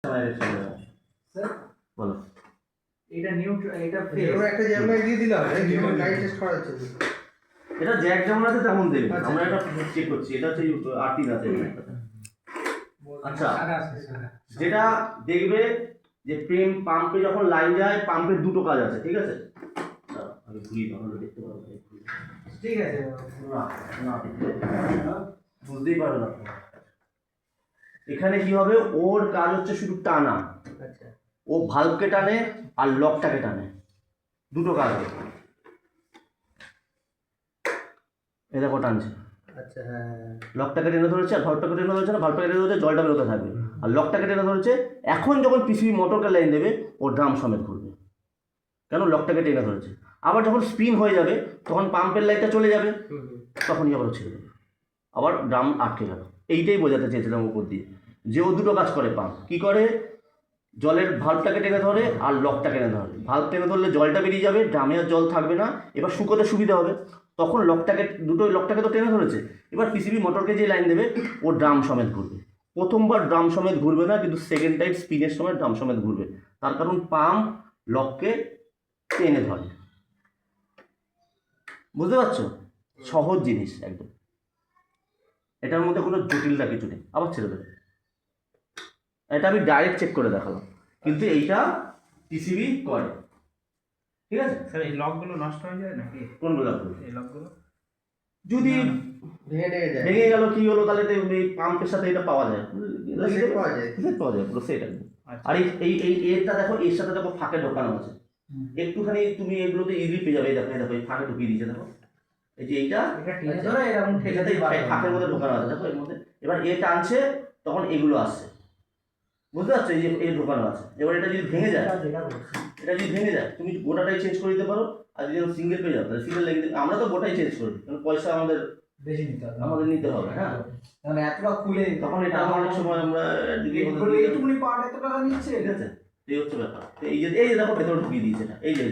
Sir বলো এটা এটা ফেস একটা জ্যামার দিয়ে দিলাম লাইট টেস্ট করা হচ্ছে। এটা জ্যাক যেমন আছে তেমন দেবে। আচ্ছা। আমরা এটা চেক করছি, এটা হচ্ছে আর্টিন আছে। আচ্ছা, যেটা দেখবে যে প্রেম পাম্পে যখন লাইন যায়, পাম্পের দুটো কাজ আছে, ঠিক আছে? আমি ঘুরিয়ে তাহলে দেখতে পারবো। ঠিক আছে না বুঝতেই পারো না। এখানে কি হবে, ওর কাজ হচ্ছে শুধু টানা। আচ্ছা, ও ভালভকে টানে আর লকটাকে টানে, দুটো কাজ হবে। এ দেখো টানছে, আচ্ছা, হ্যাঁ, লকটাকে টেনে ধরেছে আর ভালভটাকে টেনে ধরেছে না, ভালভটাকে টেনে ধরেছে, জলটা বেরোতে থাকবে। আর লকটাকে টেনে ধরেছে, এখন যখন পিসিবি মোটরকে লাইন দেবে ও ড্রাম সমেত ঘুরবে, কেন লকটাকে টেনে ধরেছে। আবার যখন স্পিন হয়ে যাবে তখন পাম্পের লাইটটা চলে যাবে, তখনই আবার ছেড়ে দেবে, আবার ড্রাম আটকে গেল। এইটাই বোঝাতে চেয়েছিলাম উপর দিয়ে, যে ও দুটো কাজ করে। পাম্প কী করে, জলের ভাল্বটাকে টেনে ধরে আর লকটাকে টেনে ধরে। ভাল্ব টেনে ধরলে জলটা বেরিয়ে যাবে, ড্রামে আর জল থাকবে না, এবার শুকোতে সুবিধা হবে। তখন লকটাকে লকটাকে তো টেনে ধরেছে, এবার পিসিবি মোটরকে যে লাইন দেবে ও ড্রাম সমেত ঘুরবে। প্রথমবার ড্রাম সমেত ঘুরবে না, কিন্তু সেকেন্ড টাইম স্পিনের সময় ড্রাম সমেত ঘুরবে। তার কারণ পাম্প লককে টেনে ধরে। বুঝতে পারছো? সহজ জিনিস একদম, এটার মধ্যে কোনো জটিলতা কিছু নেই। আবার ছেড়ে দেবে, এটা আমি ডাইরেক্ট চেক করে দেখালাম, কিন্তু এইটা পিসিবি করে। ঠিক আছে স্যার, এই লকগুলো নষ্ট হয়ে যায় নাকি? কোনগুলো? এই লকগুলো যদি ভেঙে গেল কি হলো, তাহলে তো এই পাম্পের সাথে এটা পাওয়া যায়, সেট পাওয়া যায়। সেট পাওয়া যায় পুরো সেট একদম। আচ্ছা। আর এই এই এরটা দেখো, এর সাথে দেখো ফাঁকে ঢোকানো আছে, একটুখানি তুমি এগুলোতে ইজি পেয়ে যাবে। এই দেখো, এই দেখো, এই ফাঁকে ঢুকিয়ে দিয়েছে, দেখো এই যে এইটা এটা টেনে ধরে এরকম এটাতে ফাঁকের মধ্যে ঢোকানো আছে, দেখো এর মধ্যে। এবার এ টানছে তখন এগুলো আসছে, বুঝতে পারছো? এই যে এ ঢোকানো আছে। এবার এটা যদি ভেঙে যায়, এটা যদি ভেঙে যায় তুমি গোটাটাই চেঞ্জ করে দিতে পারো। আর যদি সিঙ্গেল পেয়ে যাও তাহলে সিঙ্গেল লেগে, আমরা তো গোটাই চেঞ্জ করি, কারণ পয়সা আমাদের বেশি নিতে হবে, আমাদের নিতে হবে। হ্যাঁ, মানে এতটা খুলে তখন এটা আমার অনেক সময় আমরা এইটুকুনি পার্ট এত টাকা নিচ্ছে। ঠিক আছে, এই হচ্ছে ব্যাপার। তো এই যে দেখো ভেতরে ঢুকিয়ে দিয়েছে এটা, এই যে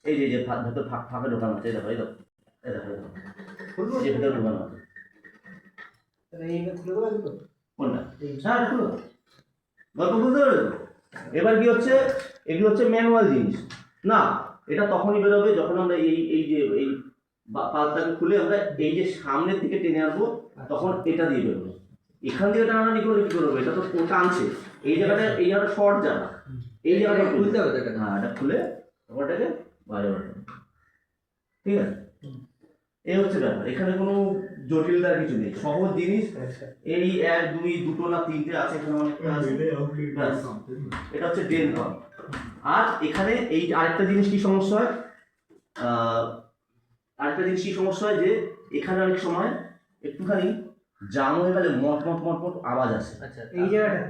এই যে ভেতর ফাঁকে ঢোকানো আছে, এই দেখো, এই দেখো, এই দেখো, এই দেখো, এই যে ভেতরে ঢোকানো আছে। এইটা খুলে দেবো তো কোনটা? হ্যাঁ, খুলো, গল্প বুঝতে পেরেছো? এবার কি হচ্ছে, এগুলো হচ্ছে ম্যানুয়াল জিনিস না। এটা তখনই বেরোবে যখন আমরা এই যে এই পাল্পটাকে খুলে আমরা এই যে সামনের দিকে টেনে আসবো, তখন এটা দিয়ে বেরোবে। এখান থেকে টানাটানি করে কি করবে, এটা তো টানছে, এই জায়গাটা শর্ট জায়গা, এই জায়গাটা খুলতে হবে। হ্যাঁ, এটা খুলে ওটাকে বাইরে বেরোবে। ঠিক আছে, এই হচ্ছে ব্যাপার। এখানে কোনো জটিলতার কিছু নেই, সহজ জিনিস। এই 1 2 দুটো না তিনটে আছে এখানে, অনেকটা আছে। ব্যাস, এটা হচ্ছে ড্রেন পাম্প। আর এখানে এই আরেকটা জিনিস কি সমস্যা হয়, আরেকটা জিনিস কি সমস্যা হয়, যে এখানে অনেক সময় একটুখানি জাম হয়ে গেলে মট মট মট মট আওয়াজ আসে। আচ্ছা, এই জায়গাটা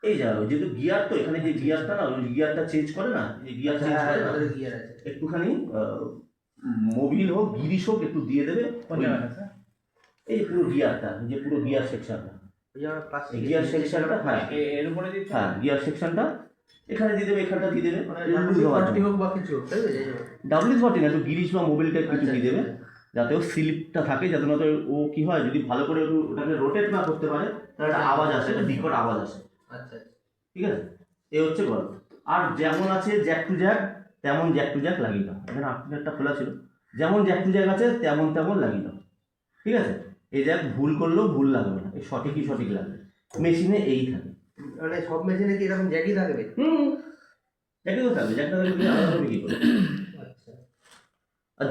এই জায়গায় যেহেতু গিয়ার, তো এখানে যে গিয়ারটা না, ওই গিয়ারটা চেঞ্জ করে না, যে গিয়ার চেঞ্জ করে না, গিয়ার আছে একটুখানি মোবিল হোক গিরিশ হোক একটু দিয়ে দেবে। এই যে পুরো গিয়ারটা, যে পুরো গিয়ার সেকশনটা, গিয়ার সেকশনটা, হ্যাঁ এর উপরে দিতে হ্যাঁ, গিয়ার সেকশনটা এখানে দিয়ে দেবে, এখানটা দিয়ে দেবে। হোক বা কিছু WD-40 না, একটু গিরিশ বা মোবিলটা কিছু দিয়ে দেবে, যাতে ও স্লিপটা থাকে, যাতে না তো ও কি হয়, যদি ভালো করে একটু ওটাকে রোটেট না করতে পারে তাহলে একটা আওয়াজ আসে, একটা বিকট আওয়াজ আসে। আচ্ছা, ঠিক আছে, এই হচ্ছে গল্প। আর যেমন আছে জ্যাক টু জ্যাক, তেমন জ্যাক টু জ্যাক লাগিয়ে দাও। এখানে আপনারটা খোলা ছিল, যেমন জ্যাক টু জ্যাক আছে তেমন তেমন লাগিয়ে দাও। ঠিক আছে, এই জ্যাক ভুল করলেও ভুল লাগবে না, এই সঠিকই সঠিক লাগবে। মেশিনে এই থাকে, মানে সব মেশিনে কি এরকম জ্যাকই থাকবে? জ্যাকই তো থাকবে, জ্যাকটা থাকলে তুমি আলাদা করে কি করবে? আর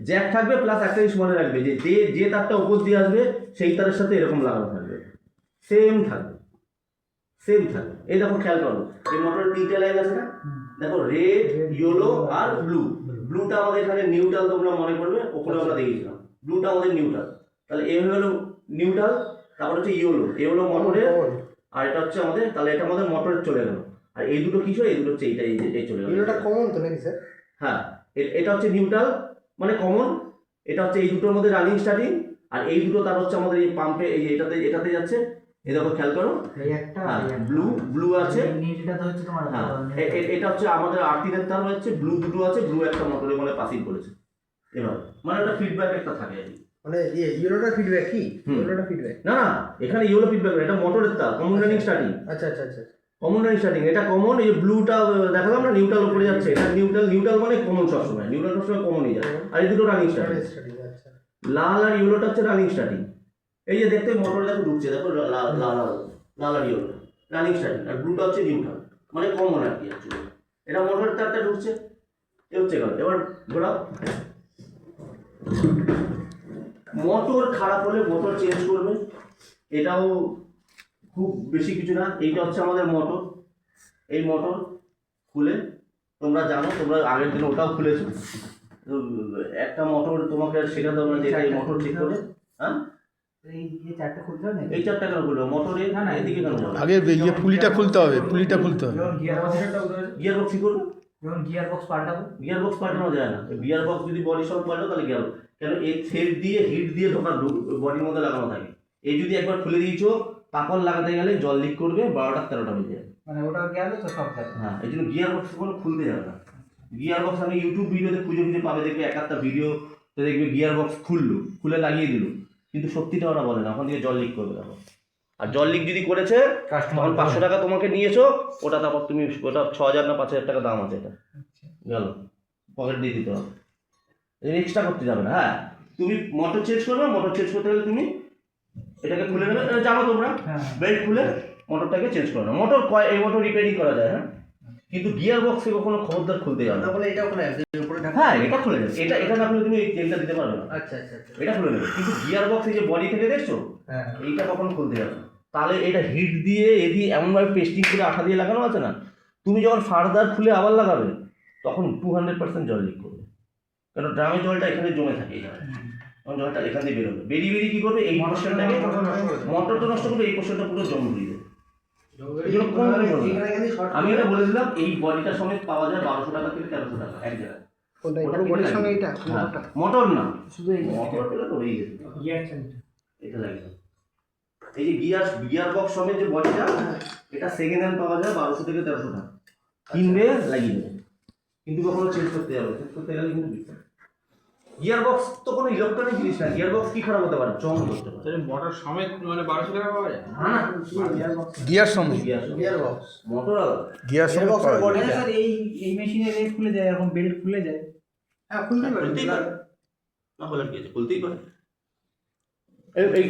জ্যাক থাকবে, প্লাস একটা জিনিস মনে রাখবে, যে যে তারটা উপর দিয়ে আসবে সেই তারের সাথে এরকম লাগানো থাকবে, সেম থাকবে, সেম থাকবে। এই দেখো খেয়াল করো, এই মোটরের 3টে লাইন আছে না, দেখো রেড, ইয়েলো আর ব্লু। ব্লুটা আমাদের এখানে নিউট্রাল, তোমরা মনে করবে ওপরে আমরা দেখিয়েছিলাম, ব্লুটা আমাদের নিউট্রাল। তাহলে এই হলো নিউট্রাল, তারপর হচ্ছে ইয়েলো মোটরের, আর এটা হচ্ছে আমাদের, তাহলে এটা আমাদের মোটরের চলে গেল। আর এই দুটো কিছু, এই দুটো হচ্ছে এই চলে গেল। এটা কমন তো নাকি স্যার? হ্যাঁ, এটা হচ্ছে নিউট্রাল মানে কমন, এটা হচ্ছে এই দুটোর মধ্যে রানিং স্টার্টিং, আর এই দুটো তার হচ্ছে আমাদের এই পাম্পে, এই যে এটাতে যাচ্ছে। এই দেখো খেয়াল করো, এই একটা ব্লু আছে, নিচটা হচ্ছে তোমার, হ্যাঁ এটা হচ্ছে আমাদের আর্থিনের তার হচ্ছে, ব্লু দুটো আছে, ব্লু একটা মোটরে মানে পাসিং করেছে। এভাবে মানে ওটা ফিডব্যাক একটা থাকে আর কি, মানে ইয়েলোটা ফিডব্যাক কি? ইয়েলোটা ফিডব্যাক না না, এখানে ইয়েলো ফিডব্যাক, এটা মোটরের তার, কমন রানিং স্টার্টিং। আচ্ছা আচ্ছা আচ্ছা, কমন রানিং স্টার্টিং, এটা কমন। এই ব্লুটা দেখালাম না, নিউট্রাল উপরে যাচ্ছে, এটা নিউট্রাল মানে কমন সবসময়, নিউট্রাল সবসময় কমনই যায়। আর এই দুটো রানিং স্টার্টিং। আচ্ছা লাল আর ইয়েলোটা হচ্ছে রানিং স্টার্টিং। এই যে দেখতে মোটর দেখো ঢুকছে, দেখো লাল আর ইয়েলোটা রানিং স্টার্টিং, আর ব্লুটা হচ্ছে নিউট্রাল মানে কমন আর কি। অ্যাকচুয়ালি এটা মোটরের তারটা ঢুকছে, এ হচ্ছে গেল। এবার ঘোরাও। মোটর খারাপ হলে মোটর চেঞ্জ করবে, এটাও খুব বেশি কিছু না। এইটা হচ্ছে আমাদের মোটর, এই মোটর খুলে তোমরা জানো, তোমরা আগের দিন ওটাও খুলেছো। তো একটা মোটর তোমাকে শেখাতে হবে না যে এই মোটর ঠিক করে। হ্যাঁ, এই যে চারটে খুলতে হবে না? এই চারটা কেন খুলবে মোটরে? না, না, এদিকে কেন যাবে? আগে ইয়ে পুলিটা খুলতে হবে, পুলিটা খুলতে হবে। যখন গিয়ার গিয়ার বক্স কি করবে? যখন গিয়ার বক্স পাল্টাবো, গিয়ার বক্স পাল্টানো যায় না। গিয়ার বক্স যদি বডি সব পাল্টো তাহলে গিয়ার, কেন এই থ্রেড দিয়ে হিট দিয়ে ঢোকার বডির মধ্যে লাগানো থাকে। এই যদি একবার খুলে দিয়েছো, পাকল লাগাতে গেলে জল লিক করবে, 12টা 13টা বেজে যাবে। মানে ওটা গেলে তো সব যাবে। হ্যাঁ, এই জন্য গিয়ার বক্স কোনো খুলতে যাবে না। গিয়ার বক্স আমি ইউটিউব ভিডিওতে খুঁজে খুঁজে পাবে, দেখবে এক একটা ভিডিওতে দেখবে গিয়ার বক্স খুলে লাগিয়ে দিল, কিন্তু সত্যিটা ওরা বলে না, ওখান থেকে জল লিক করবে দেখো। আর জল লিক যদি করেছে তখন 500 টাকা তোমাকে নিয়েছো, ওটা তারপর তুমি ওটা 6000 না 5000 টাকা দাম আছে, এটা গেল পকেট দিয়ে দিতে হবে, এক্সট্রা করতে যাবে না। হ্যাঁ, তুমি মোটর চেঞ্জ করবে, মোটর চেঞ্জ করতে গেলে তুমি এটাকে খুলে নেবে, এটা জানো তোমরা, বেল্ট খুলে মোটরটাকে চেঞ্জ করো না। মোটর এই মোটর রিপেয়ারিং করা যায়, হ্যাঁ, কিন্তু গিয়ার বক্সে কখনো খবরদার খুলতে যাবে না। বলে এটা ওখানে উপরে ঢাকা। হ্যাঁ, এটা খুলে নেবে, এটা না খুলে তুমি এই তেলটা দিতে পারবে না। আচ্ছা আচ্ছা আচ্ছা এটা খুলে নেবে, কিন্তু গিয়ার বক্স এই যে বডি থেকে দেখছো, হ্যাঁ এইটা কখনো খুলতে যাবে না। তাহলে এটা হিট দিয়ে এদিকে এমনভাবে পেস্টিং করে আঠা দিয়ে লাগানো আছে না, তুমি যখন ফার্দার খুলে আবার লাগাবে তখন 200% জল লিক করবে, কারণ ড্রামের জলটা এখানে জমে থাকে, এই জায়গায় তখন জলটা এখান দিয়ে বেরোবে, বেরিয়ে কি করবে, এই পোর্শনটাকে মোটরটা নষ্ট করবে, এই পোর্শনটা পুরো জম দিয়ে দেবে। এই জন্য কোনো কাজই করবে না। আমি এটা বলে দিলাম, এই বডিটা সমেত পাওয়া যায় 1200 টাকা থেকে 1300 টাকা এক জায়গায়। কোনটা ওটা এটা বডির সঙ্গে এটা হ্যাঁ, মোটর না, শুধু এই মোটর পেলে তো হয়ে গেছে। Gear change. এটা লাগে না। এই যে গিয়ার বক্স সমেত যে বডিটা, এটা সেকেন্ড হ্যান্ড পাওয়া যায় 1200 থেকে 1300 টাকা, কিনবে লাগিয়ে দেবে, কিন্তু কখনো চেঞ্জ করতে যাবে, চেঞ্জ করতে গেলে কিন্তু বিপদ। গিয়ার বক্স তো কোনো ইলেকট্রনিক জিনিস না, গিয়ার বক্স কি খারাপ হতে পারে, চং করতে পারে। মোটর সমেত মানে 1200 টাকা পাওয়া যায়? না না, গিয়ার বক্স। গিয়ার সঙ্গে গিয়ার বক্স মোটর আলাদা। গিয়ার সঙ্গে পাওয়া যায়। বডিটা স্যার এই মেশিনের এই খুলে যায়, এরকম বেল্ট খুলে যায়। হ্যাঁ খুলতে পারে খুলতেই পারে, না বলার কি আছে, খুলতেই পারে। এই